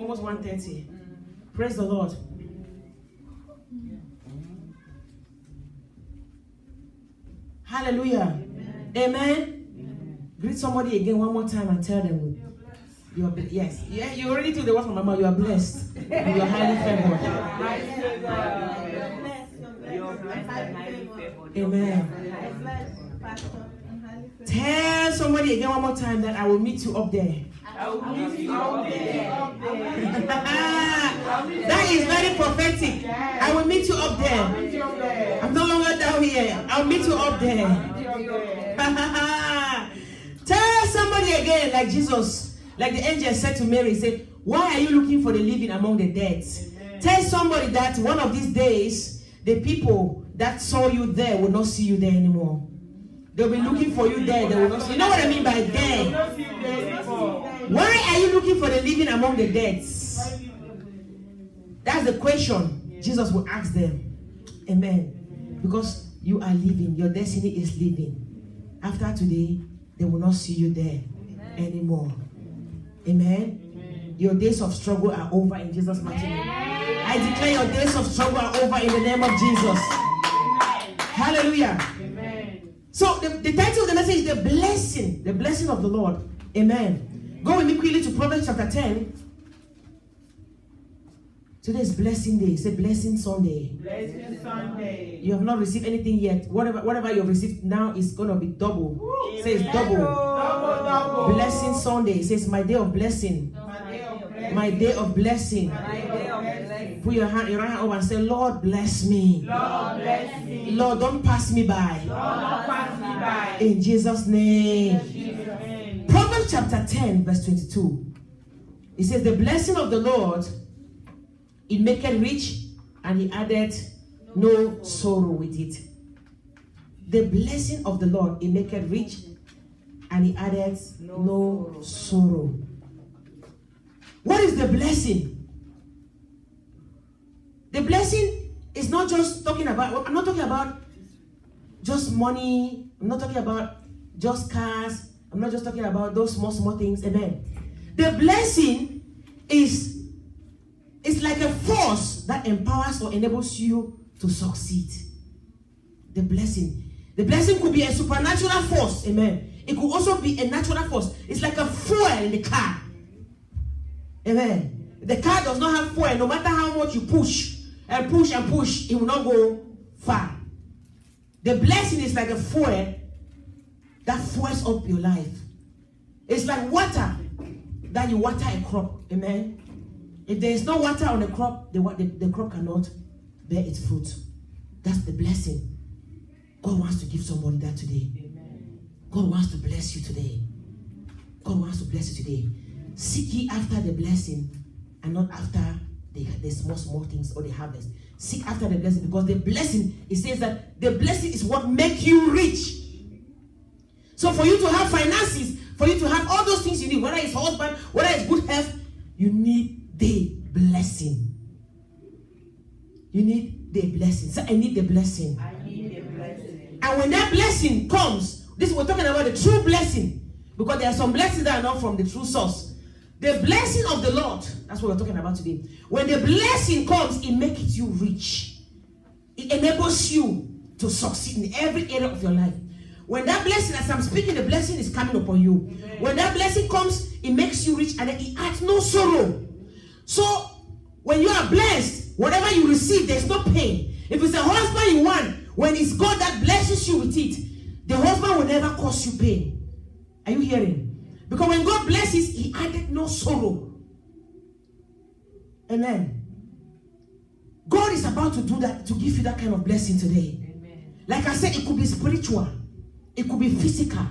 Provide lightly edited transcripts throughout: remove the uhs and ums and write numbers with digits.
almost 1:30. Praise the Lord. Hallelujah. Amen. Greet somebody again one more time and tell them you are yes. Yeah, you already told the word from my mouth. You are blessed. You are highly favored. Amen. Tell somebody again one more time that I will meet you up there. I will meet you up there. That is very prophetic. I will meet you up there. I'm no longer down here. I'll meet you up there. Tell somebody again, like Jesus, like the angel said to Mary, say, why are you looking for the living among the dead? Tell somebody that one of these days, the people that saw you there will not see you there anymore. They'll be looking for you there. They will not see. You know what I mean by there? Why are you looking for the living among the dead? That's the question Jesus will ask them. Amen. Because you are living. Your destiny is living. After today, they will not see you there anymore. Amen. Your days of struggle are over in Jesus' mighty name. I declare your days of struggle are over in the name of Jesus. Hallelujah. So the title of the message is the blessing of the Lord. Amen. Go with me quickly to Proverbs chapter 10. Today is blessing day. Say blessing Sunday. Blessing Sunday. You have not received anything yet. Whatever you have received now is going to be double. Say it's double. Double. Blessing Sunday. It says my day of blessing. My day of blessing. Put your right hand over and say, Lord, bless me. Lord, bless me. Lord, don't pass me by. Lord, don't pass me by. In Jesus' name. Jesus' name. Proverbs chapter 10, verse 22. It says, the blessing of the Lord, it maketh rich, and he added no sorrow with it. The blessing of the Lord, it maketh rich, and he added no sorrow. What is the blessing? The blessing is not just talking about, I'm not talking about just money. I'm not talking about just cars. I'm not just talking about those small things. Amen. The blessing is like a force that empowers or enables you to succeed. The blessing. The blessing could be a supernatural force. Amen. It could also be a natural force. It's like a fuel in the car. Amen. The car does not have fuel. No matter how much you push and push and push, it will not go far. The blessing is like a fuel that fuels up your life. It's like water that you water a crop. Amen. If there is no water on the crop, the crop cannot bear its fruit. That's the blessing. God wants to give somebody that today. Amen. God wants to bless you today. God wants to bless you today. Seek ye after the blessing and not after the small things or the harvest. Seek after the blessing, because the blessing, it says that the blessing is what makes you rich. So for you to have finances, for you to have all those things you need, whether it's husband, whether it's good health, you need the blessing. You need the blessing. So I need the blessing. I need the blessing. And when that blessing comes, we're talking about the true blessing, because there are some blessings that are not from the true source. The blessing of the Lord, that's what we're talking about today. When the blessing comes, it makes you rich. It enables you to succeed in every area of your life. When that blessing, as I'm speaking, the blessing is coming upon you. Amen. When that blessing comes, it makes you rich, and then it adds no sorrow. So, when you are blessed, whatever you receive, there's no pain. If it's a husband you want, when it's God that blesses you with it, the husband will never cause you pain. Are you hearing? Because when God blesses, he added no sorrow. Amen. God is about to do that, to give you that kind of blessing today. Amen. Like I said, it could be spiritual. It could be physical.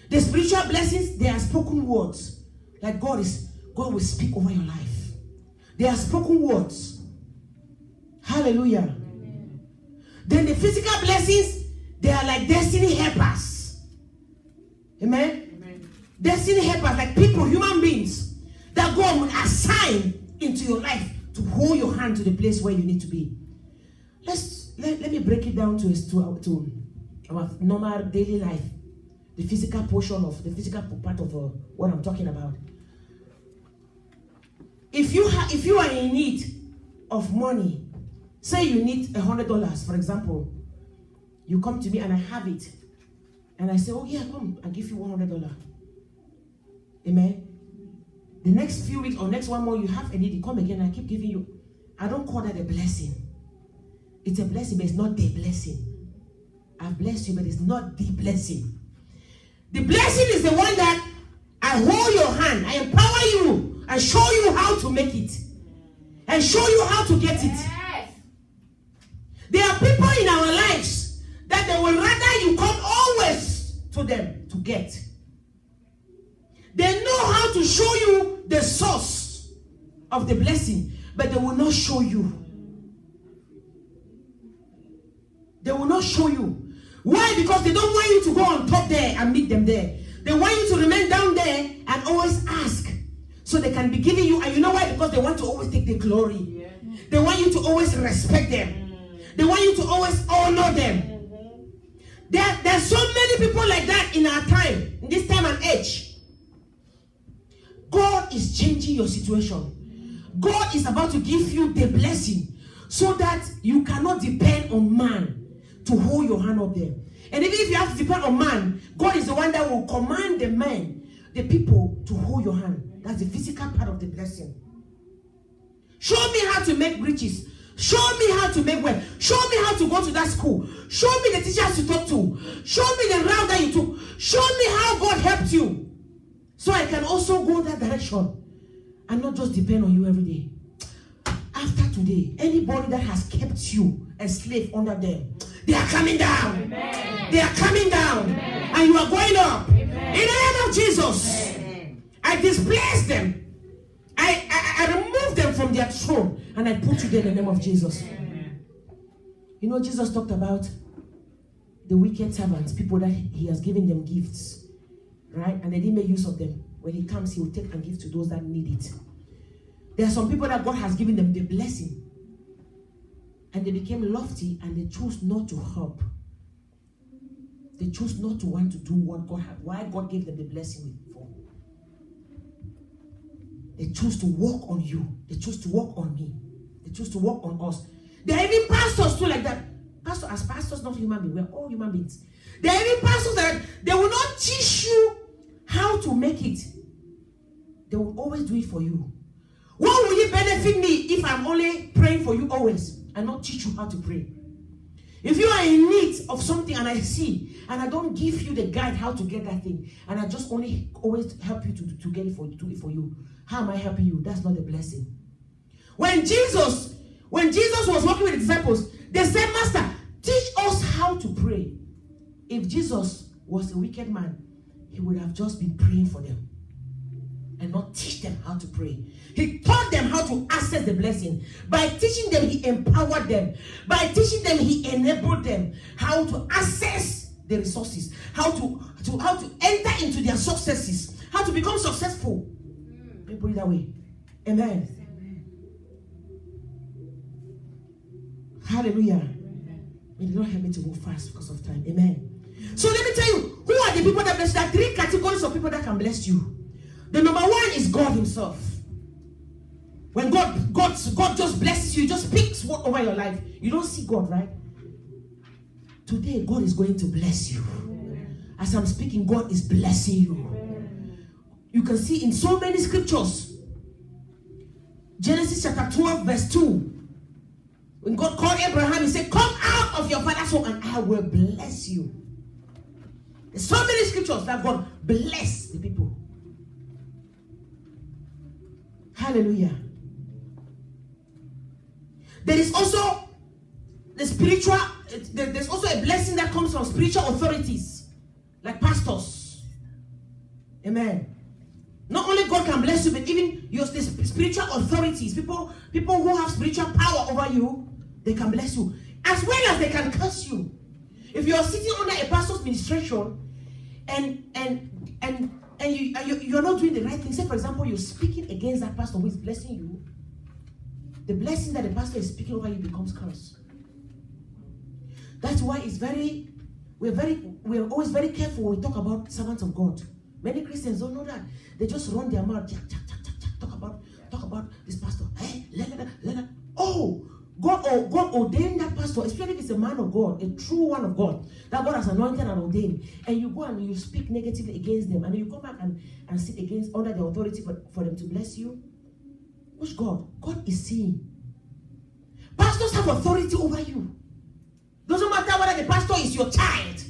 The spiritual blessings, they are spoken words. Like God will speak over your life. They are spoken words. Hallelujah. Amen. Then the physical blessings, they are like destiny helpers. Amen? Amen. Destiny helpers, like people, human beings, that God will assign into your life to hold your hand to the place where you need to be. Let me break it down to our normal daily life. The physical portion of the physical part of what I'm talking about. if you are in need of money, say you need $100, for example, you come to me and I have it, and I say, oh yeah, come, I give you $100. Amen. The next few weeks or next 1 month, you have a need, you come again, I keep giving you. I don't call that a blessing. It's a blessing, but it's not the blessing. I've blessed you, but it's not the blessing. The blessing is the one that I hold your hand, I empower you, I show you how to make it, and show you how to get it. Yes. There are people in our lives that they will rather you come always to them to get. They know how to show you the source of the blessing, but they will not show you. They will not show you. Why? Because they don't want you to go on top there and meet them there. They want you to remain down there and always ask, so they can be giving you. And you know why? Because they want to always take the glory. Yeah. They want you to always respect them. They want you to always honor them. There's so many people like that in our time, in this time and age. God is changing your situation. God is about to give you the blessing so that you cannot depend on man to hold your hand up there. And even if you have to depend on man, God is the one that will command the men, the people, to hold your hand. That's the physical part of the blessing. Show me how to make riches. Show me how to make wealth. Show me how to go to that school. Show me the teachers you talk to. Show me the route that you took. Show me how God helped you, so I can also go that direction and not just depend on you every day. After today, anybody that has kept you enslaved under them, they are coming down. Amen. They are coming down. Amen. And you are going up. Amen. In the name of Jesus. Amen. I displace them. I remove them from their throne and I put you there in the name of Jesus. Amen. You know, Jesus talked about the wicked servants, people that he has given them gifts, right? And they didn't make use of them. When he comes, he will take and give to those that need it. There are some people that God has given them the blessing, and they became lofty and they chose not to help. They chose not to want to do what God had, why God gave them the blessing for. They chose to work on you. They chose to work on me. They chose to work on us. There are even pastors too like that. As pastors, not human beings. We're all human beings. There are even pastors that they will not teach you how to make it. They will always do it for you. What will it benefit me if I'm only praying for you always and not teach you how to pray? If you are in need of something and I see and I don't give you the guide how to get that thing, and I just only always help you to get it for you, do it for you, how am I helping you? That's not a blessing. When Jesus was working with the disciples, they said, Master, teach us how to pray. If Jesus was a wicked man, he would have just been praying for them and not teach them how to pray. He taught them how to access the blessing. By teaching them, he empowered them. By teaching them, he enabled them how to access the resources, how to enter into their successes, how to become successful. Let me put it that way. Amen. Hallelujah. May the Lord help me to move fast because of time. Amen. So let me tell you, who are the people that bless you? There are three categories of people that can bless you. The number one is God himself. When God just blesses you, just speaks over your life. You don't see God, right? Today, God is going to bless you. As I'm speaking, God is blessing you. You can see in so many scriptures. Genesis chapter 12, verse 2. When God called Abraham, he said, come out of your father's home and I will bless you. There's so many scriptures that God bless the people. Hallelujah. There is also the spiritual, there's also a blessing that comes from spiritual authorities, like pastors. Amen. Not only God can bless you, but even your spiritual authorities, people who have spiritual power over you, they can bless you. As well as they can curse you. If you are sitting under a pastor's administration and you're not doing the right thing, say for example, you're speaking against that pastor who is blessing you, the blessing that the pastor is speaking over you becomes curse. That's why we're always very careful when we talk about servants of God. Many Christians don't know that. They just run their mouth, talk about the God ordained that pastor, especially if it's a man of God, a true one of God, that God has anointed and ordained, and you go and you speak negatively against them, and then you come back and sit against under the authority for them to bless you. Which God? God is seeing. Pastors have authority over you. Doesn't matter whether the pastor is your child.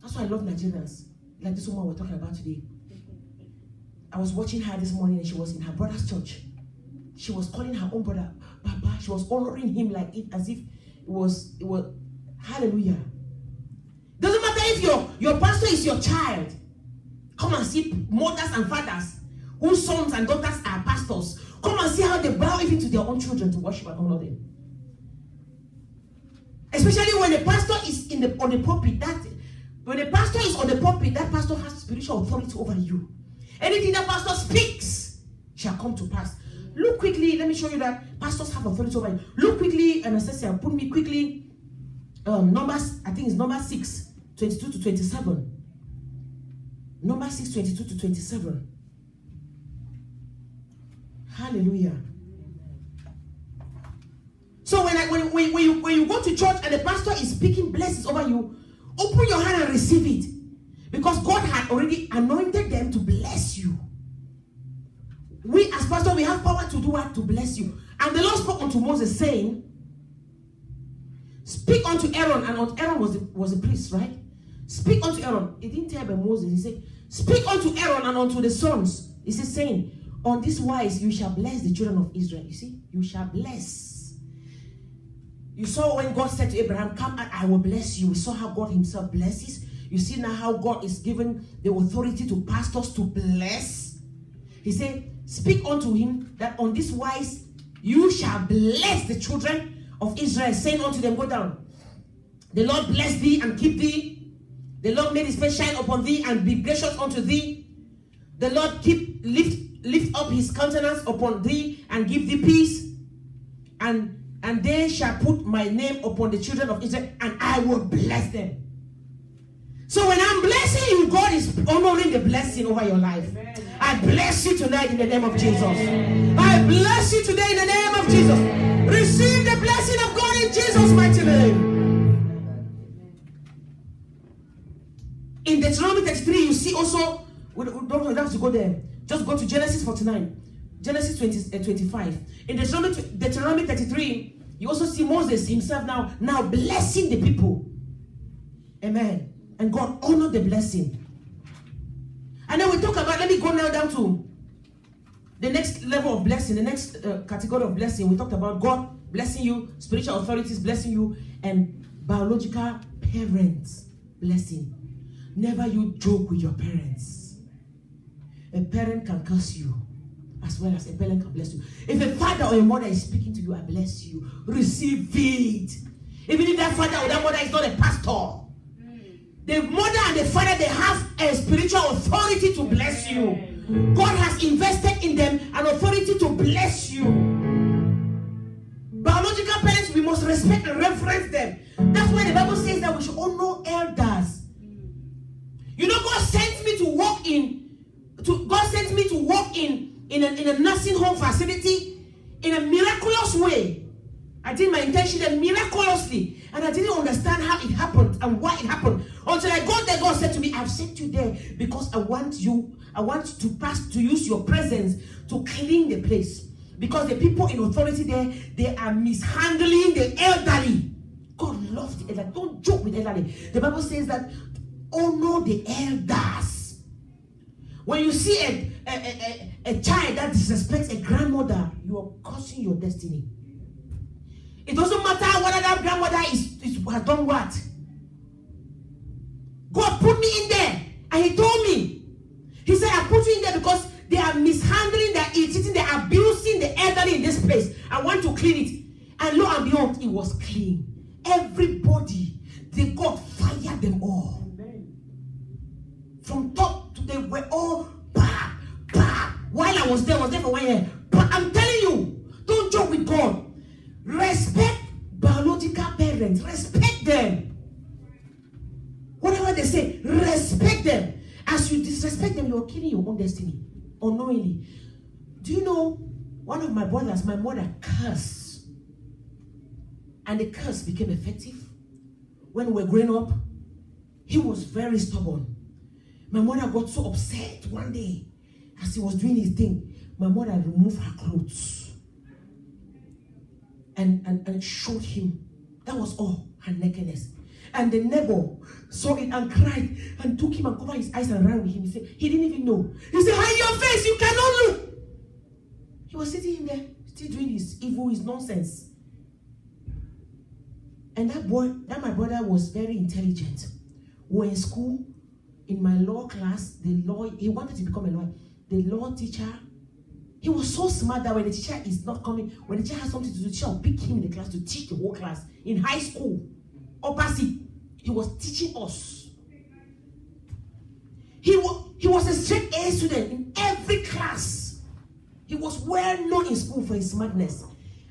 That's why I love Nigerians. Like this woman we're talking about today. I was watching her this morning and she was in her brother's church. She was calling her own brother Papa. She was honoring him like it as if it was hallelujah. Doesn't matter if your pastor is your child. Come and see mothers and fathers whose sons and daughters are pastors. Come and see how they bow even to their own children to worship and honor them. Especially when the pastor is on the pulpit. When the pastor is on the pulpit, that pastor has spiritual authority over you. Anything that pastor speaks shall come to pass. Look quickly, let me show you that pastors have authority over you. Look quickly, Anastasia, put me quickly, Numbers, I think it's Numbers 6, 22 to 27. Numbers 6, 22 to 27. Hallelujah. So when you go to church and the pastor is speaking blessings over you, open your hand and receive it. Because God had already anointed them to bless you. We as pastors, we have power to do what? To bless you. And the Lord spoke unto Moses saying, speak unto Aaron, and Aaron was a priest, right? Speak unto Aaron. He didn't tell about Moses. He said, speak unto Aaron and unto the sons. He said, saying, on this wise you shall bless the children of Israel. You see, you shall bless. You saw when God said to Abraham, come and I will bless you. We saw how God himself blesses. You see now how God is given the authority to pastors to bless. He said, speak unto him that on this wise you shall bless the children of Israel, saying unto them, go down. The Lord bless thee and keep thee. The Lord made his face shine upon thee and be gracious unto thee. The Lord lift up his countenance upon thee and give thee peace. And they shall put my name upon the children of Israel, and I will bless them. So when I'm blessing you, God is honoring the blessing over your life. Amen. I bless you tonight in the name of Jesus. Amen. I bless you today in the name of Jesus. Receive the blessing of God in Jesus' mighty name. In Deuteronomy 33, you see also, we don't have to go there. Just go to Genesis 49. Genesis 25. In Deuteronomy 33, you also see Moses himself now blessing the people. Amen. And God honored the blessing. And then we talk about, let me go now down to the next level of blessing, the next category of blessing. We talked about God blessing you, spiritual authorities blessing you, and biological parents blessing. Never you joke with your parents. A parent can curse you as well as a parent can bless you. If a father or a mother is speaking to you, I bless you. Receive it. Even if that father or that mother is not a pastor, the mother and the father, they have a spiritual authority to bless you. God has invested in them an authority to bless you. Biological parents, we must respect and reverence them. That's why the Bible says that we should honor elders. You know, God sent me to walk in a nursing home facility in a miraculous way. I did my internship miraculously, and I didn't understand how it happened and why it happened until I got there. God said to me, I've sent you there because I want to use your presence to clean the place, because the people in authority there, they are mishandling the elderly. God loves the elderly. Don't joke with the elderly. The Bible says that honor the elders. When you see a child that disrespects a grandmother, you are causing your destiny. It doesn't matter whether that grandmother has done what. God put me in there, and he told me, he said, I put you in there because they are mishandling, they are eating, they are abusing the elderly in this place. I want to clean it. And lo and behold, it was clean. Everybody, God fired them all. Amen. From top to they were all bah. While I was there for 1 year. But I'm telling you, don't joke with God. Respect biological parents. Respect them. Whatever they say, respect them. As you disrespect them, you're killing your own destiny unknowingly. Do you know, one of my brothers, my mother cursed. And the curse became effective. When we were growing up, he was very stubborn. My mother got so upset one day as he was doing his thing. My mother removed her clothes and showed him. That was all, her nakedness. And the neighbor saw it and cried and took him and covered his eyes and ran with him. He said, he didn't even know. He said, hide your face, you cannot look. He was sitting in there, still doing his evil, his nonsense. And that my brother was very intelligent. We were in school, in my law class, he wanted to become a lawyer. The law teacher, he was so smart that when the teacher is not coming, when the teacher has something to do, the teacher will pick him in the class to teach the whole class. In high school, opposite, he was teaching us. He was a straight A student in every class. He was well known in school for his smartness.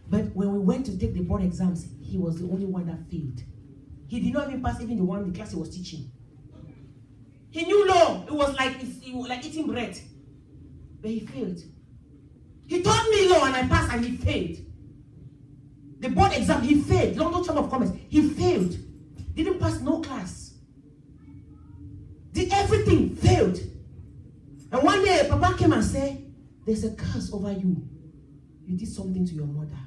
But when we went to take the board exams, he was the only one that failed. He did not even pass even the class he was teaching. He knew law. It was like eating bread. But he failed. He taught me law and I passed and he failed. The board exam, he failed. London Chamber of Commerce, he failed. Didn't pass no class. Did everything, failed. And one day, Papa came and said, there's a curse over you. You did something to your mother.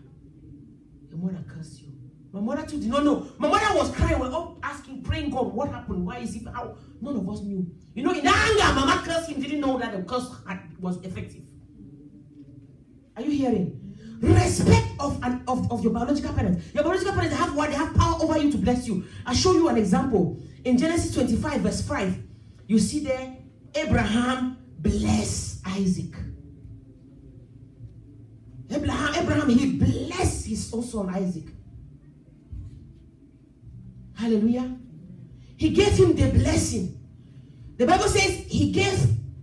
Your mother cursed you. My mother too did not know. My mother was crying. We were all asking, praying God, what happened? Why is it? How? None of us knew. You know, in anger, Mama cursed him. Didn't know that the curse was effective. Are you hearing? Respect of your biological parents. Your biological parents have what? They have power over you to bless you. I'll show you an example. In Genesis 25, verse 5, you see there, Abraham blessed Isaac. Abraham, he blessed his own son Isaac. Hallelujah. He gave him the blessing. The Bible says he gave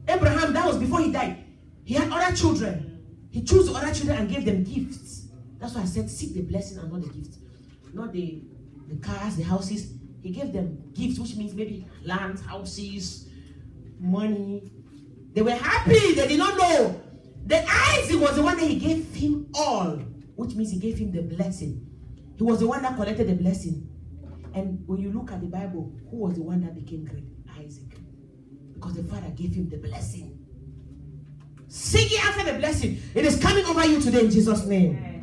Abraham, that was before he died. He had other children. He chose the other children and gave them gifts. That's why I said seek the blessing and not the gifts. Not the cars, the houses. He gave them gifts, which means maybe land, houses, money. They were happy. They did not know. The Isaac was the one that he gave him all, which means he gave him the blessing. He was the one that collected the blessing. And when you look at the Bible, who was the one that became great? Isaac. Because the father gave him the blessing. Seek ye after the blessing. It is coming over you today in Jesus' name. Amen.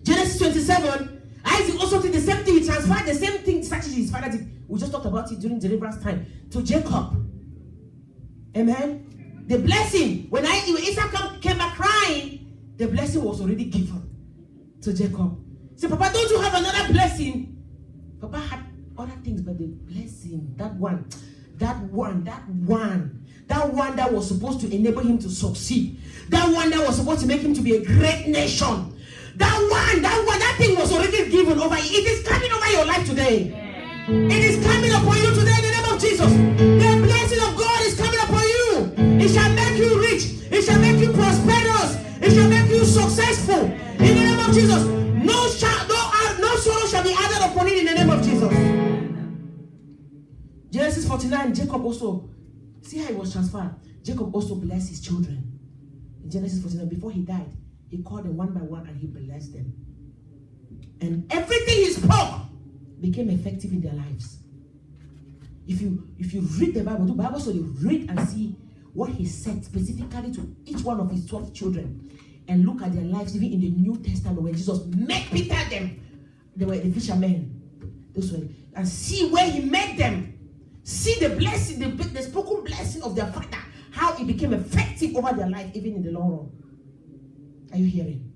Genesis 27, Isaac also did the same thing. He transferred the same thing strategy his father did. We just talked about it during deliverance time. To Jacob. Amen. The blessing, when Isaac came back crying, the blessing was already given to Jacob. Say, Papa, don't you have another blessing? Papa had other things, but the blessing, that one that was supposed to enable him to succeed, that one that was supposed to make him to be a great nation, that thing was already given over. It is coming over your life today. Yeah. It is coming upon you today in the name of Jesus. The blessing of God is coming upon you. It shall make you rich. It shall make you prosperous. It shall make you successful. In the name of Jesus. No sorrow shall be added upon it in the name of Jesus. Genesis 49, Jacob also, see how he was transferred. Jacob also blessed his children. In Genesis 49, before he died, he called them one by one and he blessed them. And everything he spoke became effective in their lives. If you read the Bible so you read and see what he said specifically to each one of his 12 children, and look at their lives even in the New Testament when Jesus met Peter them. They were the fishermen. And see where he met them. See the blessing, the spoken blessing of their father, how it became effective over their life, even in the long run. Are you hearing?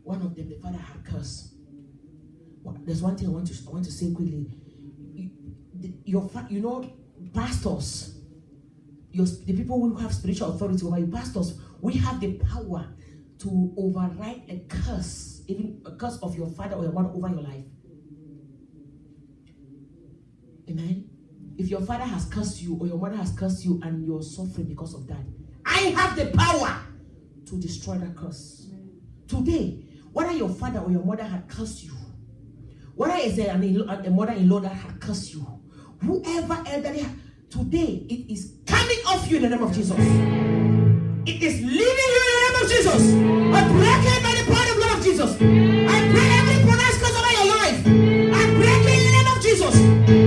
One of them, the father had curse. There's one thing I want to say quickly. Pastors, the people who have spiritual authority over you, pastors, we have the power to override a curse, even a curse of your father or your mother over your life. Amen. If your father has cursed you or your mother has cursed you and you're suffering because of that, I have the power to destroy that curse. Today, whether your father or your mother had cursed you, whether it's a mother-in-law that had cursed you, whoever elderly, today it is coming off you in the name of Jesus. It is leaving you in the name of Jesus. I break it by the power of the blood of Jesus. I pray every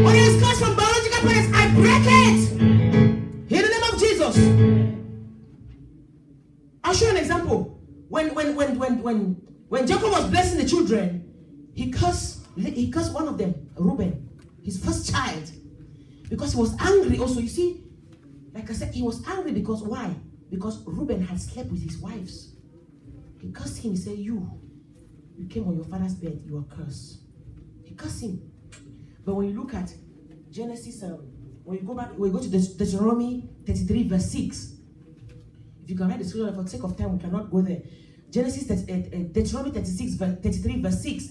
When it is cursed from biological parents, I break it. In the name of Jesus. I'll show you an example. When Jacob was blessing the children, he cursed one of them, Reuben, his first child, because he was angry. Also, you see, like I said, he was angry because why? Because Reuben had slept with his wives. He cursed him. He said, "You came on your father's bed. You are cursed." He cursed him. But when you look at Genesis, when you go to Deuteronomy 33 verse 6. If you can write the scripture, for the sake of time, we cannot go there. Deuteronomy 33 verse 6.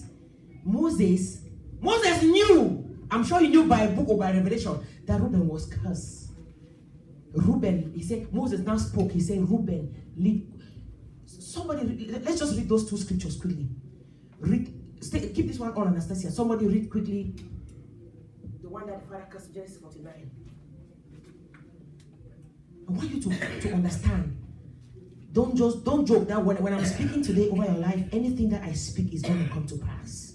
Moses knew, I'm sure he knew by book or by revelation, that Reuben was cursed. Reuben, he said, Moses now spoke, he said, Reuben, leave. Somebody, let's just read those two scriptures quickly. Keep this one on, Anastasia. Somebody read quickly the one that the Father cursed, Genesis 49. I want you to understand. Don't joke that when I'm speaking today over your life, anything that I speak is going to come to pass.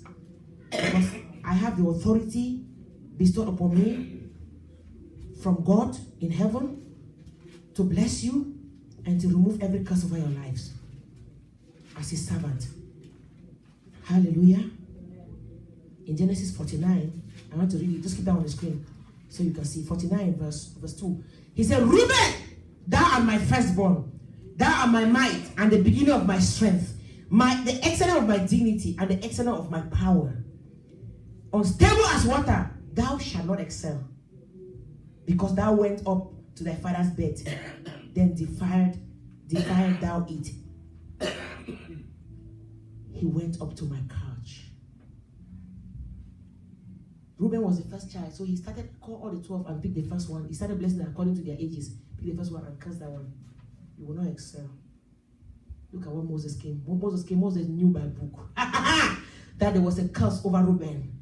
Because I have the authority bestowed upon me from God in heaven to bless you and to remove every curse over your lives as his servant. Hallelujah. In Genesis 49, I want to read it. Just keep that on the screen so you can see. 49 verse 2. He said, Reuben, thou art my firstborn, thou art my might and the beginning of my strength, the excellence of my dignity and the excellence of my power. Unstable as water, thou shalt not excel, because thou went up to thy father's bed, then defiled thou it. He went up to my couch. Reuben was the first child, so he started call all the 12 and pick the first one. He started blessing them according to their ages. Pick the first one and curse that one. You will not excel. Look at what Moses came. When Moses came, Moses knew by book that there was a curse over Reuben.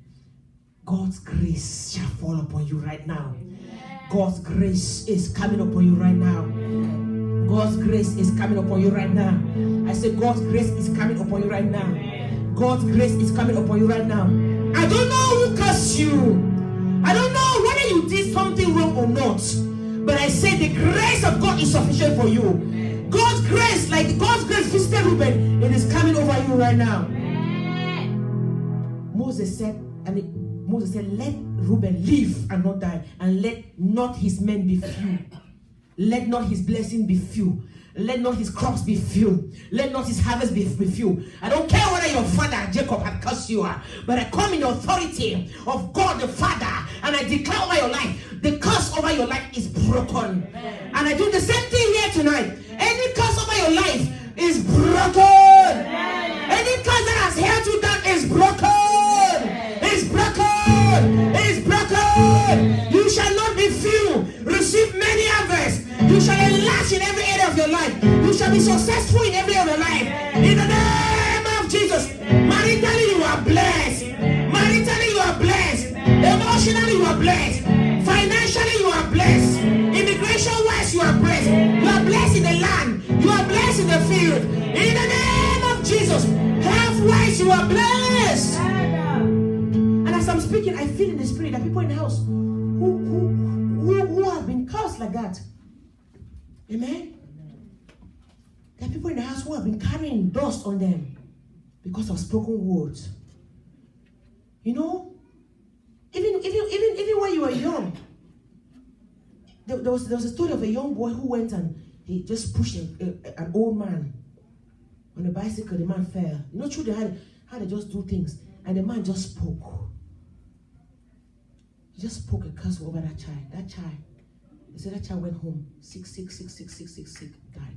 God's grace shall fall upon you right now. God's grace is coming upon you right now. God's grace is coming upon you right now. I said God's grace is coming upon you right now. God's grace is coming upon you right now. I don't know who cursed you. I don't know whether you did something wrong or not. But I say the grace of God is sufficient for you. God's grace, like God's grace visited Reuben, it is coming over you right now. Moses said, let Reuben live and not die, and let not his men be few. Let not his blessing be few. Let not his crops be few. Let not his harvest be few. I don't care whether your father Jacob had cursed you, but I come in the authority of God the Father, and I declare over your life, the curse over your life is broken. And I do the same thing here tonight. Any curse over your life is broken. Any curse that has held you down is broken. It's broken. It's broken. You shall not be few. Receive many harvests. You shall enlarge in every area of your life. You shall be successful in every area of your life. In the name of Jesus. Maritally you are blessed. Maritally you are blessed. Emotionally you are blessed. Financially you are blessed. Immigration wise you are blessed. You are blessed in the land. You are blessed in the field. In the name of Jesus. Health wise you are blessed. And as I'm speaking, I feel in the spirit that people in the house who have been cursed like that. Amen. There are people in the house who have been carrying dust on them because of spoken words. You know, even when you were young, there was a story of a young boy who went and he just pushed an old man on a bicycle. The man fell. You know, children how they just do things, and the man just spoke. He just spoke a curse over that child. That child. He said that child went home, sick, died.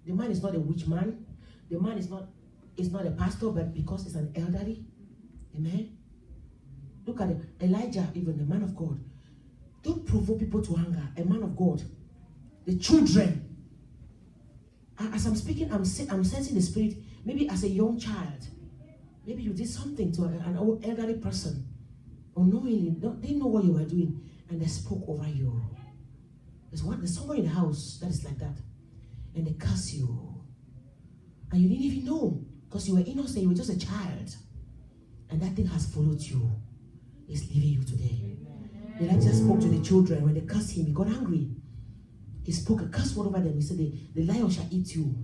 The man is not a witch man. The man is not a pastor, but because he's an elderly. Amen. Look at it. Elijah, even the man of God. Don't provoke people to anger. A man of God. The children. As I'm speaking, I'm sensing the spirit. Maybe as a young child, maybe you did something to an old elderly person. Unknowingly, they didn't know what you were doing, and they spoke over you. There's someone in the house that is like that, and they curse you, and you didn't even know because you were innocent. You were just a child, and that thing has followed you. is leaving you today. Elijah spoke to the children. When they cursed him, he got angry. He spoke a curse word over them. He said, the lion shall eat you.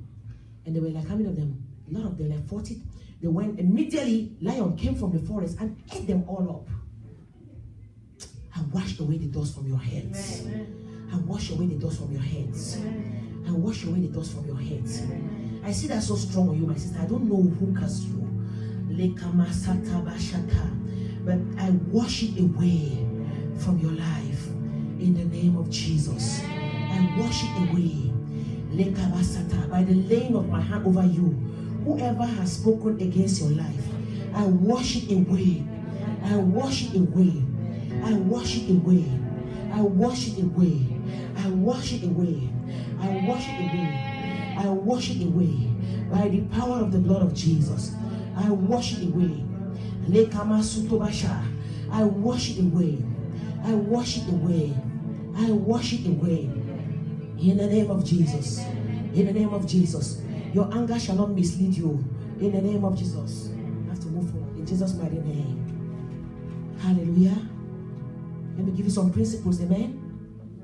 And they were like, how many of them? A lot of them, like 40. They went immediately. Lion came from the forest and ate them all up. And washed away the dust from your heads. And wash away the dust from your heads. And wash away the dust from your heads. I see that so strong on you, my sister. I don't know who cursed you. But I wash it away from your life in the name of Jesus. I wash it away by the laying of my hand over you. Whoever has spoken against your life, I wash it away. I wash it away. I wash it away. I wash it away. I wash it away. I wash it away. I wash it away by the power of the blood of Jesus. I wash it away. I wash it away. I wash it away. I wash it away. In the name of Jesus. In the name of Jesus. Your anger shall not mislead you. In the name of Jesus. I have to move forward. In Jesus' mighty name. Hallelujah. Let me give you some principles. Amen.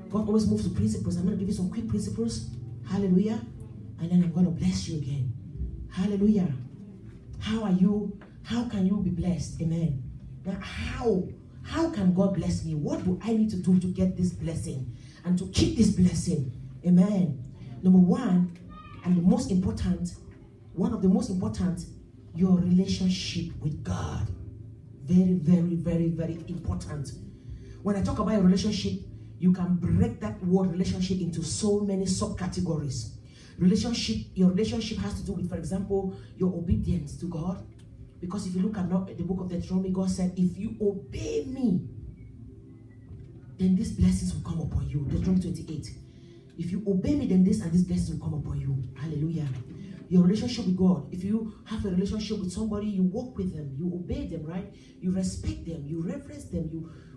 God always moves to principles. I'm going to give you some quick principles. Hallelujah. And then I'm going to bless you again. Hallelujah. How are you? How can you be blessed? Amen. Now, how can God bless me? What do I need to do to get this blessing and to keep this blessing? Amen. Number one, and the most important, one of the most important, your relationship with God. Very, very, very, very important. When I talk about a relationship, you can break that word relationship into so many subcategories. Your relationship has to do with, for example, your obedience to God. Because if you look at the book of Deuteronomy, God said, if you obey me, then these blessings will come upon you. Deuteronomy 28. If you obey me, then this and these blessings will come upon you. Hallelujah. Your relationship with God. If you have a relationship with somebody, you walk with them, you obey them, right? You respect them, you reverence them,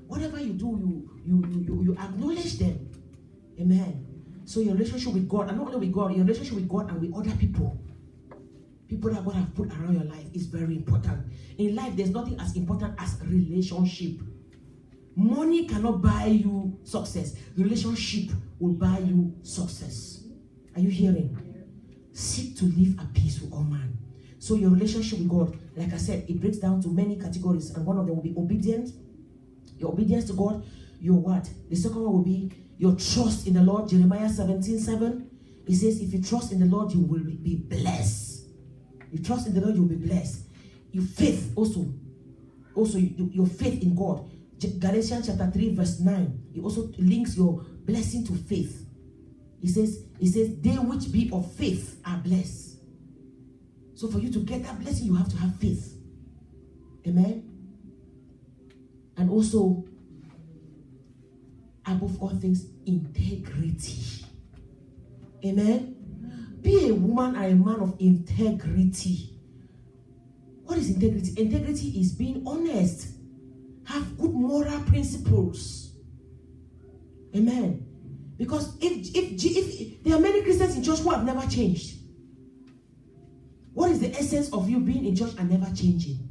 whatever you do, you acknowledge them. Amen. So your relationship with God, and not only with God, your relationship with God and with other people. People that God have put around your life is very important. In life, there's nothing as important as relationship. Money cannot buy you success. Relationship will buy you success. Are you hearing? Seek to live at peace with all men. So your relationship with God, like I said, it breaks down to many categories, and one of them will be obedience. Your obedience to God. Your what? The second one will be your trust in the Lord. Jeremiah 17:7. It says, if you trust in the Lord, you will be blessed. You trust in the Lord, you will be blessed. Your faith also your faith in God. Galatians chapter 3 verse 9. It also links your blessing to faith. It says, they which be of faith are blessed. So for you to get that blessing, you have to have faith. Amen. And also, above all things, integrity. Amen. Be a woman or a man of integrity. What is integrity? Integrity is being honest. Have good moral principles. Amen. Because if there are many Christians in church who have never changed. What is the essence of you being in church and never changing?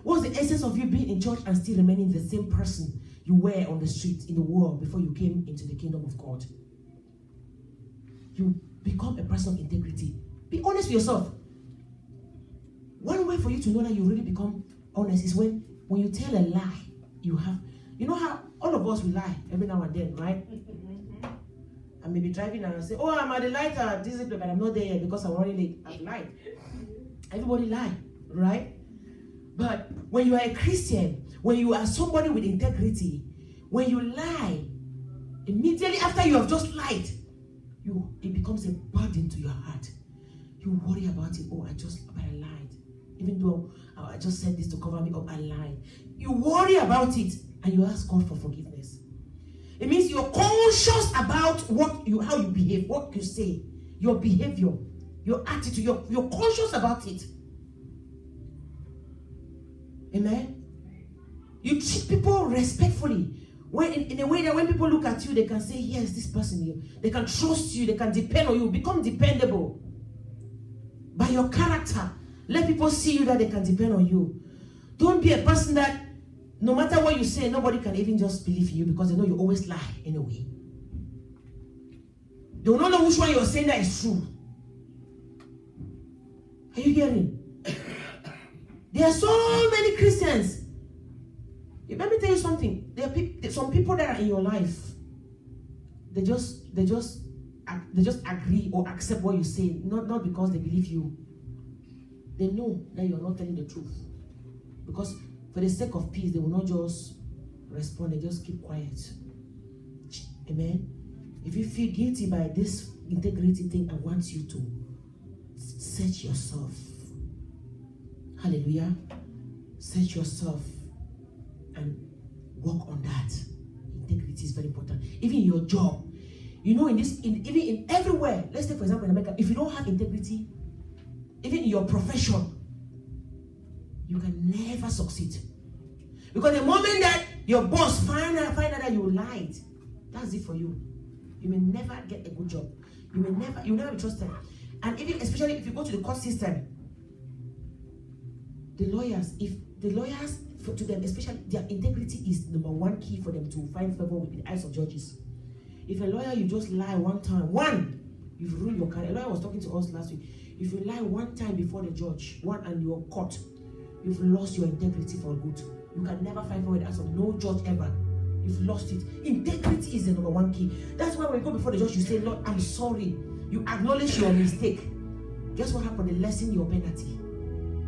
What's the essence of you being in church and still remaining the same person you were on the street in the world before you came into the kingdom of God? You become a person of integrity. Be honest with yourself. One way for you to know that you really become honest is when you tell a lie. You know how all of us will lie every now and then, right? I may be driving and I say, oh, I'm at the light at this place, but I'm not there yet because I'm running late. I've lied. Everybody lie, right? But when you are a Christian, when you are somebody with integrity, when you lie, immediately after you have just lied, it becomes a burden to your heart. You worry about it. Oh, I lied. Even though I just said this to cover me up, I lied. You worry about it and you ask God for forgiveness. It means you're conscious about how you behave, what you say, your behavior, your attitude. You're conscious about it. Amen. You treat people respectfully. In a way that when people look at you, they can say, yes, this person here. They can trust you. They can depend on you. Become dependable. By your character. Let people see you that they can depend on you. Don't be a person that No matter what you say, nobody can even just believe in you because they know you always lie anyway. They will not know which one you're saying that is true. Are you hearing? There are so many Christians. Let me tell you something. There are some people that are in your life. They just agree or accept what you say, not because they believe you. They know that you're not telling the truth. Because for the sake of peace, they will not just respond, they just keep quiet. Amen. If you feel guilty by this integrity thing, I want you to search yourself. Hallelujah. Search yourself and work on that. Integrity is very important. Even in your job, you know, even in everywhere. Let's take for example in America. If you don't have integrity, even in your profession, you can never succeed. Because the moment that your boss find out that you lied, that's it for you. You may never get a good job. You'll never be trusted. And even especially if you go to the court system, to them, especially their integrity is number one key for them to find favor with the eyes of judges. If a lawyer, you just lie one time, you've ruined your career. A lawyer was talking to us last week. If you lie one time before the judge, and you're caught, you've lost your integrity for good. You can never find favor with the eyes of no judge ever. You've lost it. Integrity is the number one key. That's why when you go before the judge, you say, Lord, I'm sorry. You acknowledge your mistake. Guess what happened? They lessen your penalty.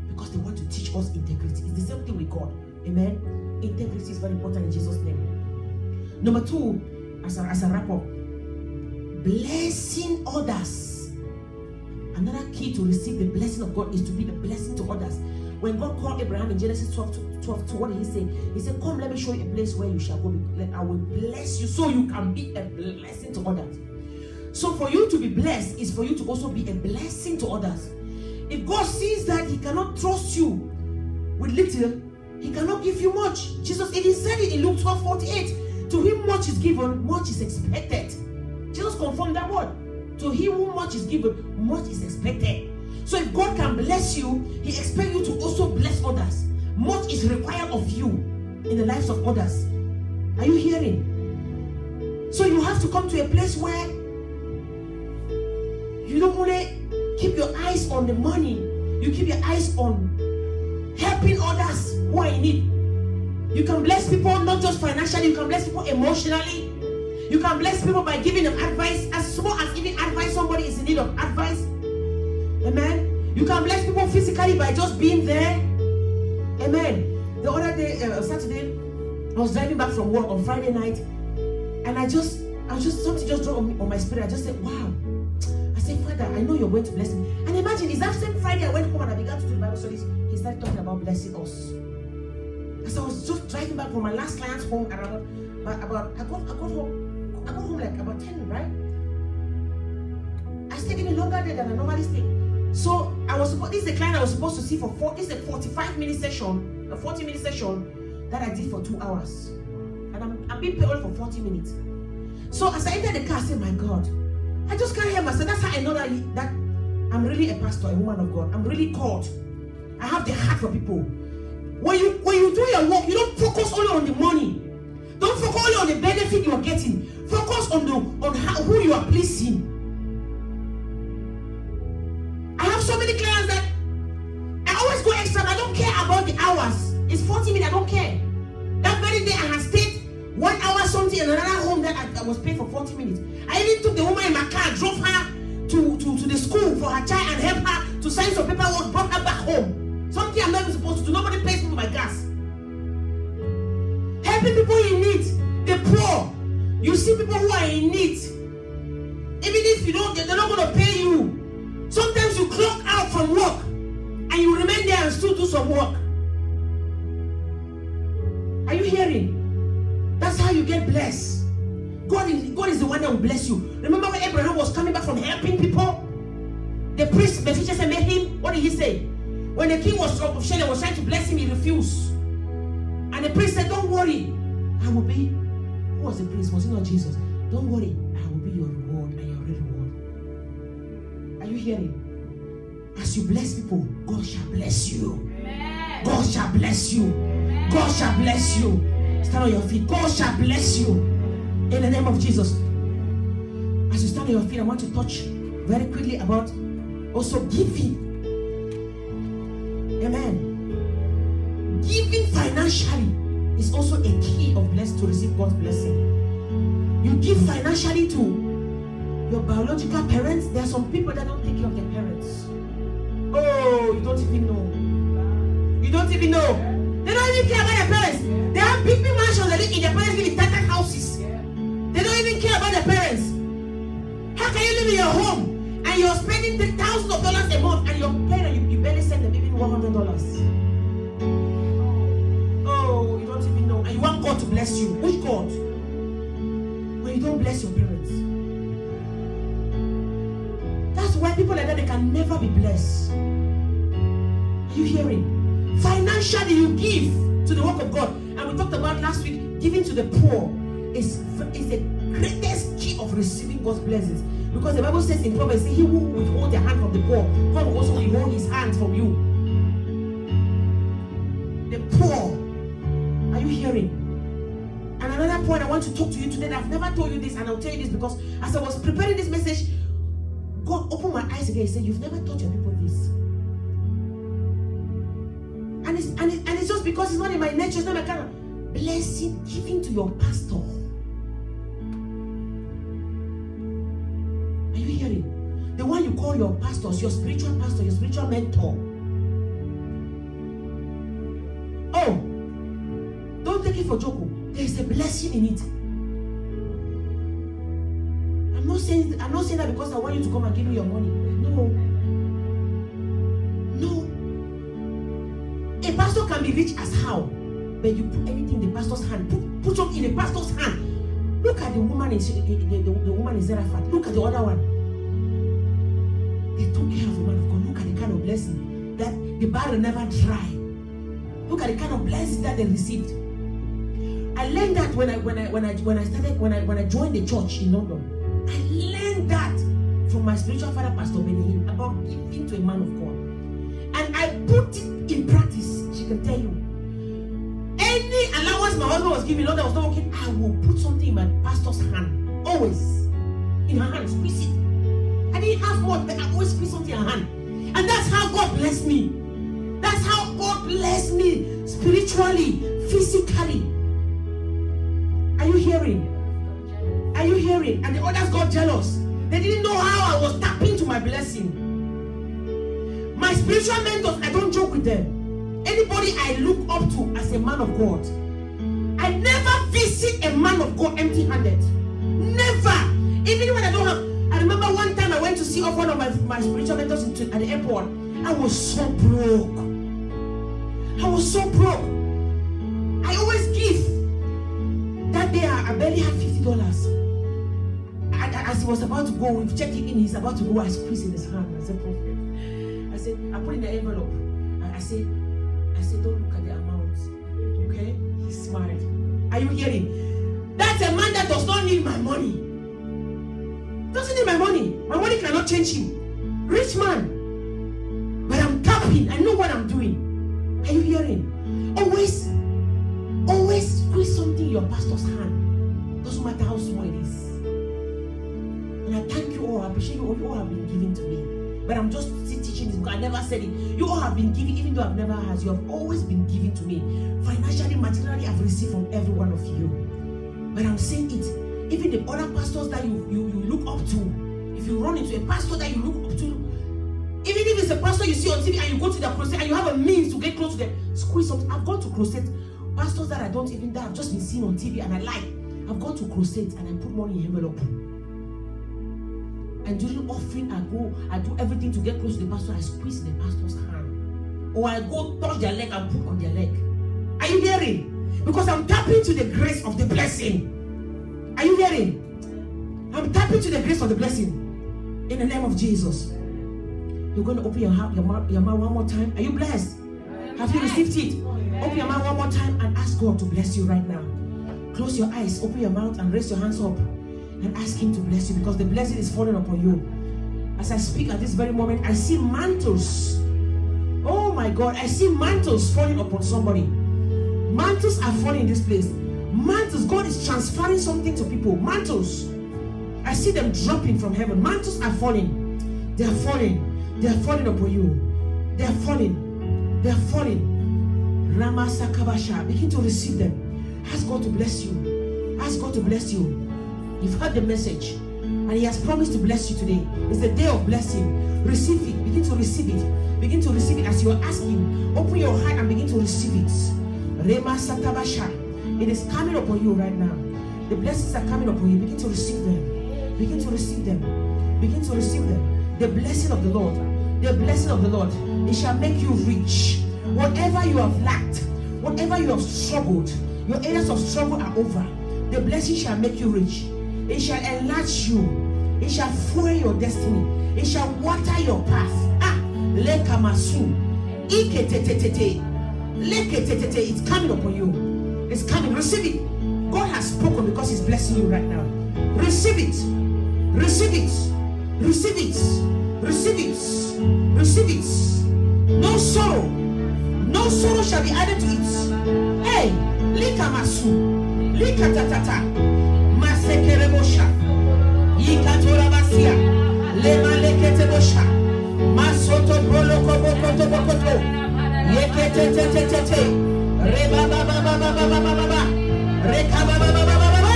Because they want to teach us integrity. It's the same thing with God. Amen. Integrity is very important in Jesus' name. Number 2, as a wrap up, blessing others. Another key to receive the blessing of God is to be a blessing to others. When God called Abraham in Genesis 12, what did he say? He said, come, let me show you a place where you shall go. I will bless you so you can be a blessing to others. So for you to be blessed is for you to also be a blessing to others. If God sees that he cannot trust you with little, he cannot give you much. Jesus even said it in Luke 12:48. To him much is given, much is expected. Jesus confirmed that word. To him whom much is given, much is expected. So if God can bless you, he expects you to also bless others. Much is required of you in the lives of others. Are you hearing? So you have to come to a place where you don't only keep your eyes on the money, you keep your eyes on helping others who are in need. You can bless people not just financially, you can bless people emotionally. You can bless people by giving them advice, as small as giving advice. Somebody is in need of advice. Amen. You can bless people physically by just being there. Amen. The other day, Saturday, I was driving back from work on Friday night, and something just dropped on my spirit. I just said, wow. I said, Father, I know you're going to bless me. And imagine, it's that same Friday I went home and I began to do the Bible studies. He started talking about blessing us. As I was just driving back from my last client's home, and I got home like about 10, right? I stayed even longer there than I normally stay. So this is the client I was supposed to see for this is a 45-minute session, a 40-minute session that I did for 2 hours. And I'm being paid only for 40 minutes. So as I entered the car, I said, my God, I just can't hear myself. That's how I know that I'm really a pastor, a woman of God. I'm really called. I have the heart for people. When you do your work, you don't focus only on the money. Don't focus only on the benefit you are getting. Focus on who you are pleasing. I have so many clients that I always go extra. I don't care about the hours. It's 40 minutes. I don't care. That very day I had stayed 1 hour something in another home that I was paid for 40 minutes. I even took the woman in my car, drove her to the school for her child and helped her to sign some paperwork, brought her back home. Something I'm not even supposed to do. Nobody pays me for my gas. Helping people in need, the poor. You see people who are in need. Even if you don't, they're not going to pay you. Sometimes you clock out from work and you remain there and still do some work. Are you hearing? That's how you get blessed. God is the one that will bless you. Remember when Abraham was coming back from helping people? The priest Mephibosheth met him. What did he say? When the king of Shalem was trying to bless him, he refused. And the priest said, don't worry, I will be. Who was the priest? Was it not Jesus? Don't worry, I will be your reward and your reward. Are you hearing? As you bless people, God shall bless you. Amen. God shall bless you. Amen. God shall bless you. Stand on your feet. God shall bless you. In the name of Jesus. As you stand on your feet, I want to touch very quickly about also giving. Amen. Giving financially is also a key of blessing to receive God's blessing. You give financially to your biological parents. There are some people that don't take care of their parents. Oh, you don't even know. You don't even know. They don't even care about their parents. They have big mansions. They live in their parents' live in tattered houses. They don't even care about their parents. How can you live in your home and you're spending thousands of dollars a month and your parents, you barely send them even $100? Oh, you don't even know. And you want God to bless you. Which God? When you don't bless your parents. That's why people like that, they can never be blessed. Are you hearing? Financially, you give to the work of God. And we talked about last week, giving to the poor is the greatest key of receiving God's blessings. Because the Bible says in Proverbs, he who withholds the hand from the poor, God will also withhold his hand from you. The poor. Are you hearing? And another point I want to talk to you today, I've never told you this, and I'll tell you this because as I was preparing this message, God opened my eyes again. He said, you've never taught your people this. And it's just because it's not in my nature, it's not my kind of blessing, giving to your pastor. Are you hearing? The one you call your pastors, your spiritual pastor, your spiritual mentor. Oh, don't take it for joke. There is a blessing in it. I'm not saying that because I want you to come and give me your money. No. A pastor can be rich as how? But you put anything in the pastor's hand. Put something in the pastor's hand. Look at the woman the woman in Zarephath. Look at the other one. They took care of the man of God. Look at the kind of blessing that the barrel never dry. Look at the kind of blessing that they received. I learned that when I joined the church in London. I learned that from my spiritual father, Pastor Benny, about giving to a man of God. And I put it in practice. She can tell you. Any allowance my husband was giving, Lord, I was not working, I will put something in my pastor's hand. Always. In her hand, squeeze it. I didn't have much, but I always squeeze something in her hand. And that's how God blessed me. That's how God blessed me spiritually, physically. Are you hearing? Are you hearing? And the others got jealous. They didn't know how I was tapping to my blessing. My spiritual mentors, I don't joke with them. Anybody I look up to as a man of God, I never visit a man of God empty-handed. Never. Even when I don't have. I remember one time I went to see off one of my spiritual mentors at the airport. I was so broke. I always give. That day I barely had $50. As he was about to go, we've checked it in, he's about to go, I squeezed in his hand. I said, Prophet. I said, I put in the envelope. I said, don't look at the amount. Okay? He smiled. Are you hearing? That's a man that does not need my money. Doesn't need my money. My money cannot change him. Rich man. But I'm tapping. I know what I'm doing. Are you hearing? Always squeeze something in your pastor's hand. Doesn't matter how small it is. And I thank you all. I appreciate you all. You all have been giving to me. But I'm just still teaching this because I never said it. You all have been giving, even though I've never asked. You have always been giving to me. Financially, materially, I've received from every one of you. But I'm saying it. Even the other pastors that you look up to. If you run into a pastor that you look up to, even if it's a pastor you see on TV and you go to the crusade and you have a means to get close to them, squeeze something. I've gone to crusades. Pastors that I've just been seen on TV and I like. I've gone to crusades and I put money in envelope. And during offering, I do everything to get close to the pastor. I squeeze the pastor's hand. Or I go touch their leg and put on their leg. Are you hearing? Because I'm tapping to the grace of the blessing. Are you hearing? I'm tapping to the grace of the blessing. In the name of Jesus. You're going to open your mouth one more time. Are you blessed? Have you received it? Open your mouth one more time and ask God to bless you right now. Close your eyes, open your mouth and raise your hands up. And ask him to bless you because the blessing is falling upon you. As I speak at this very moment, I see mantles. Oh my God, I see mantles falling upon somebody. Mantles are falling in this place. Mantles, God is transferring something to people. Mantles, I see them dropping from heaven. Mantles are falling. They are falling. They are falling upon you. They are falling. They are falling. Ramasakabasha. Begin to receive them. Ask God to bless you. Ask God to bless you. You've heard the message, and He has promised to bless you today. It's the day of blessing. Receive it. Begin to receive it. Begin to receive it as you are asking. Open your heart and begin to receive it. Ramasakabasha. It is coming upon you right now. The blessings are coming upon you. Begin to receive them. Begin to receive them. Begin to receive them. The blessing of the Lord. The blessing of the Lord. It shall make you rich. Whatever you have lacked, whatever you have struggled, your areas of struggle are over. The blessing shall make you rich. It shall enlarge you. It shall fuel your destiny. It shall water your path. Ah, lekamasu. Iketetetete. Leketetete. It's coming upon you. It's coming. Receive it. God has spoken because He's blessing you right now. Receive it. Receive it. Receive it. Receive it. Receive it. No sorrow. No sorrow shall be added to it. Hey, likamasu. Likatatata. Masekerebosha. Yikatora basia. Lema leketebosha. Masoto boloko bokoto bokoto. Yeketetetetete. Reba baba baba baba baba. Reka baba baba baba.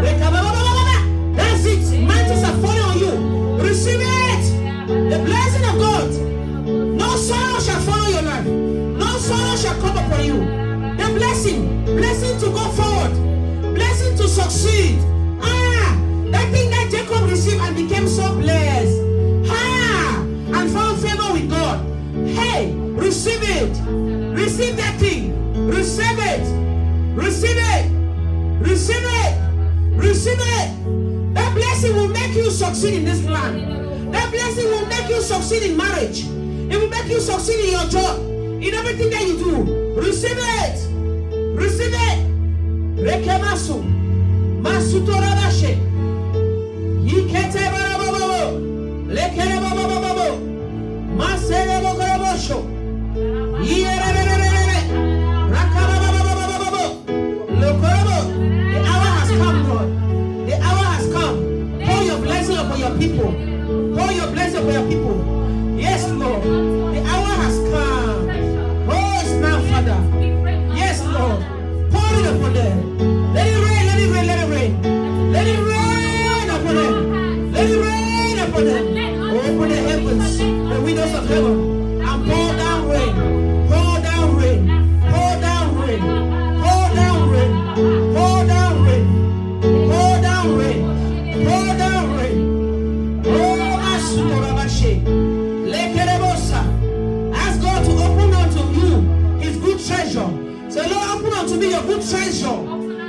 Reka baba baba. That's it. Mantles are falling on you. Receive it. The blessing of God. No sorrow shall follow your life. No sorrow shall come upon you. The blessing. Blessing to go forward. Blessing to succeed. That thing that Jacob received and became so blessed. And found favor with God. Hey, receive it. Receive that thing. Receive it. Receive it. Receive it. Receive it. That blessing will make you succeed in this land. That blessing will make you succeed in marriage. It will make you succeed in your job. In everything that you do. Receive it. Receive it. Rekemasu. Masutorabashe. Yikete barababo. Lekere bababo. Masere bokorabosho. Yere. Rakabababo. Lokorabo. The hour has come, Lord. The hour has come. Pour your blessing upon your people. Pour your blessing upon your people. Yes, Lord. The hour has come. Oh, it's now, Father. Yes, Lord. Pour it upon them. Let it rain, let it rain, let it rain. Let it rain upon them. Let it rain upon them. Open the heavens, the windows of heaven, and pour down rain. Pour down rain. Pour down rain. Pour down rain. Pour down rain. Pour down rain. Pour down rain. Oh, Asutorabashe. Lekerebosa. Ask God to open unto you His good treasure. So Lord, open unto me your good treasure.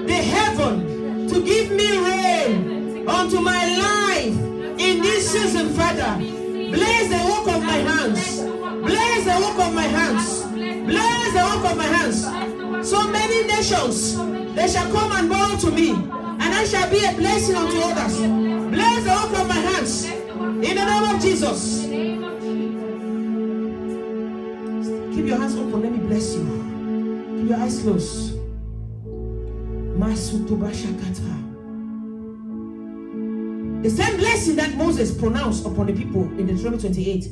The heaven to give me rain unto my life in this season, Father. Bless the work of my hands. Bless the work of my hands. Bless the work of my hands. So many nations, they shall come and bow to me, and I shall be a blessing unto others. Bless the work of my hands. In the name of Jesus. Keep your hands open. Let me bless you. Keep your eyes closed. The same blessing that Moses pronounced upon the people in Deuteronomy 28.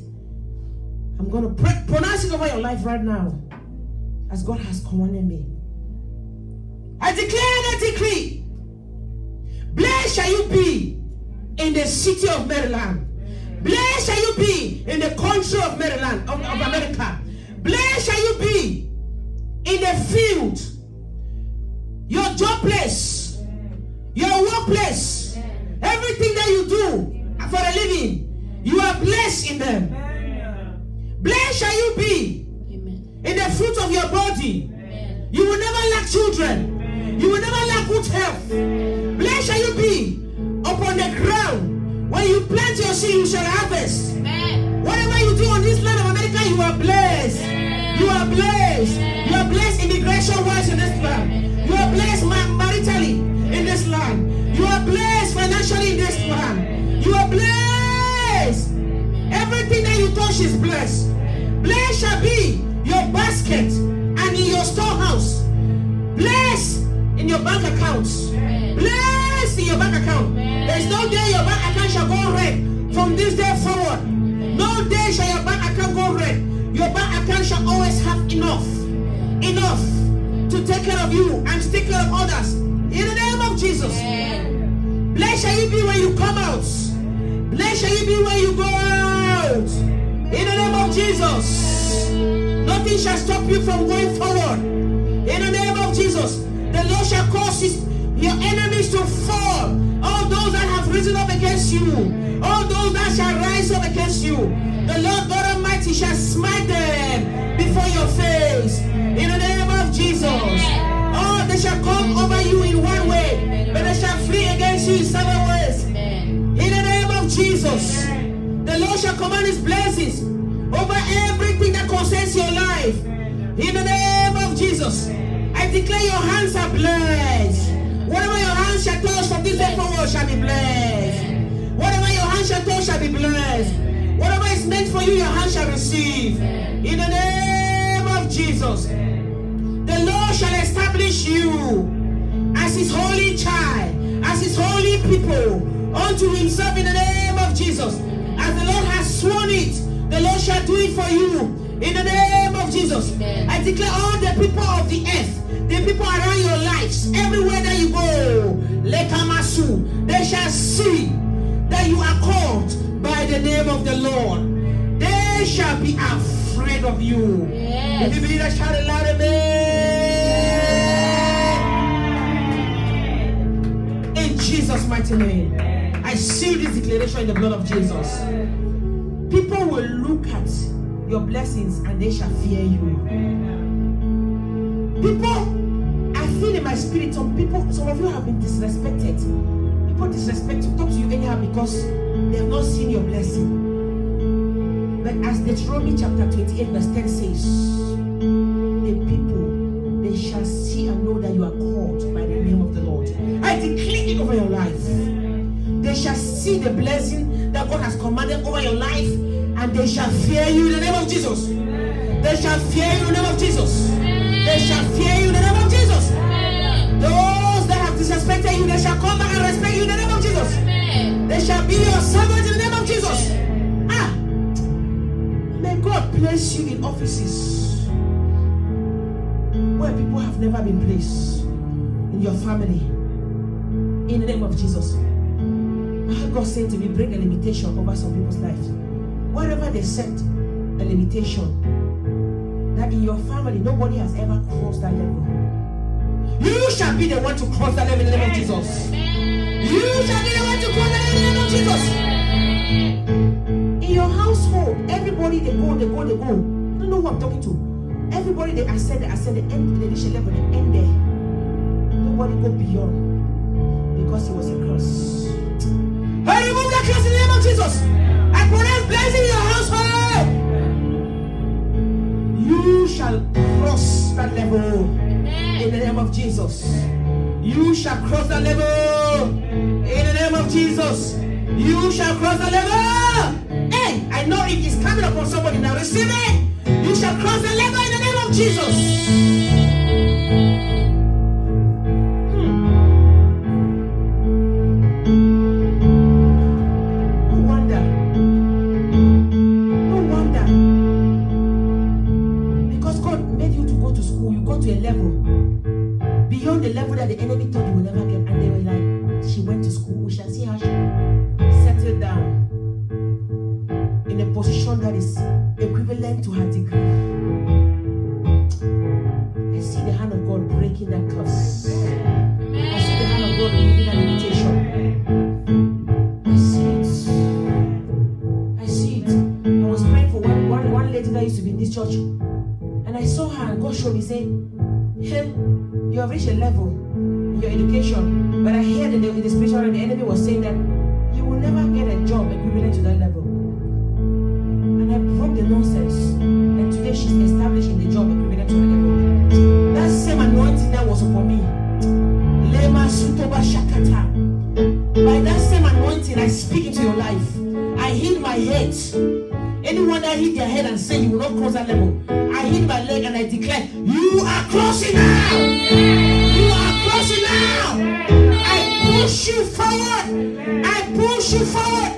I'm going to pronounce it over your life right now, as God has commanded me. I declare and I decree, blessed shall you be in the city of Maryland. Blessed shall you be in the country of Maryland, of America. Blessed shall you be in the field, your job place, your workplace, everything that you do for a living, you are blessed in them. Blessed shall you be in the fruit of your body. You will never lack children. You will never lack good health. Blessed shall you be upon the ground. When you plant your seed, you shall harvest. Whatever you do on this land of America, you are blessed. You are blessed. You are blessed immigration-wise in this land. You are blessed maritally in this land. You are blessed financially in this land. You are blessed. Everything that you touch is blessed. Blessed shall be your basket and in your storehouse. Bless in your bank accounts. Bless in your bank account. There is no day your bank account shall go red. From this day forward, no day shall your bank account go red. Your bank account shall always have enough to take care of you and take care of others. In the name of Jesus. Blessed shall you be when you come out. Blessed shall you be when you go out. In the name of Jesus. Nothing shall stop you from going forward. In the name of Jesus. The Lord shall cause your enemies to fall. All those that have risen up against you. All those that shall rise up against you. The Lord God Almighty shall smite them before your face. In the name of Jesus. Oh, they shall come over you in one way, but they shall flee against you in 7 ways. In the name of Jesus. The Lord shall command his blessings over everything that concerns your life. In the name of Jesus. I declare your hands are blessed. Whatever your hands shall touch from this day forward shall be blessed. Whatever your hands shall touch shall be blessed. Whatever is meant for you, your hand shall receive. In the name of Jesus. The Lord shall establish you as his holy child, as his holy people, unto himself in the name of Jesus. As the Lord has sworn it, the Lord shall do it for you in the name of Jesus. I declare all the people of the earth, the people around your lives, everywhere that you go, Lekamasu, they shall see that you are called by the name of the Lord. They shall be afraid of you. If you believe that, shout it loud, amen. In Jesus' mighty name, I seal this declaration in the blood of Jesus. People will look at your blessings and they shall fear you. People, I feel in my spirit, some of you have been disrespected. People disrespect you, talk to you anyhow because they have not seen your blessing. But as Deuteronomy chapter 28 verse 10 says, the people, they shall see and know that you are called by the name of the Lord. I declare it over your life. They shall see the blessing that God has commanded over your life, and they shall fear you in the name of Jesus. They shall fear you in the name of Jesus. They shall fear you in the name of Jesus. Those that have disrespected you, they shall come back and respect you in the name of Jesus. They shall be your servants in the name of Jesus. May God place you in offices where people have never been placed. In your family. In the name of Jesus. I heard God saying to me, bring a limitation over some people's lives. Wherever they set a limitation, that in your family nobody has ever crossed that level. You shall be the one to cross that level in the name of Jesus. You shall be the one to cross that level in the name of Jesus. In your household, everybody they go. I don't know who I'm talking to. Everybody they ascend, they end, they reach a level, they end there. Nobody go beyond because it was a curse. I remove that curse in the name of Jesus. I pronounce blessing in your household. You shall cross that level in the name of Jesus. You shall cross that level in the name of Jesus. You shall cross that level. Hey, I know it is coming upon somebody now. Receive it. You shall cross the level in the name of Jesus. Beyond the level that the enemy thought you would never get, and they were like, she went to school, we shall see how she settled down in a position that is equivalent to her degree. I see the hand of God breaking that curse. I see the hand of God removing that limitation. I see it. I was praying for one lady that used to be in this church, and I saw her, and God showed me, saying, hey, you have reached a level in your education, but I heard in the spiritual realm the enemy was saying that you will never get a job equivalent to that level. And I broke the nonsense, and today she's established in the job equivalent to her level. That same anointing that was upon me, by that same anointing, I speak into your life. I heal my head. Anyone that hit their head and say you will not cross that level, I hit my leg and I declare, you are crossing now. cross it now. I push you forward. I push you forward.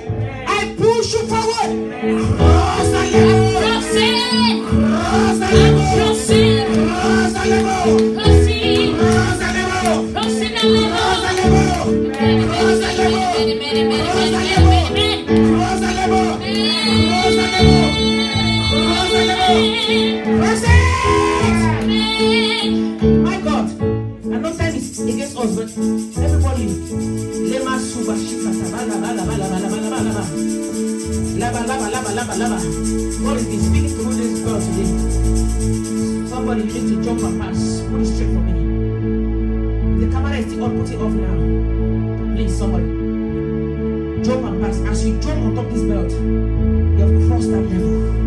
I push you forward. Cross the level. Cross the level. Cross the level. Cross the level. Cross the My God, I know time is against us, but everybody, lema suba shikata bala bala bala bala bala bala bala laba laba laba laba laba. God has been speaking to this girl today. Somebody need to jump and pass. Put it straight for me. The camera is still on. Put it off now. Please, somebody. Jump and pass. As you jump on top of this belt, you have crossed that level.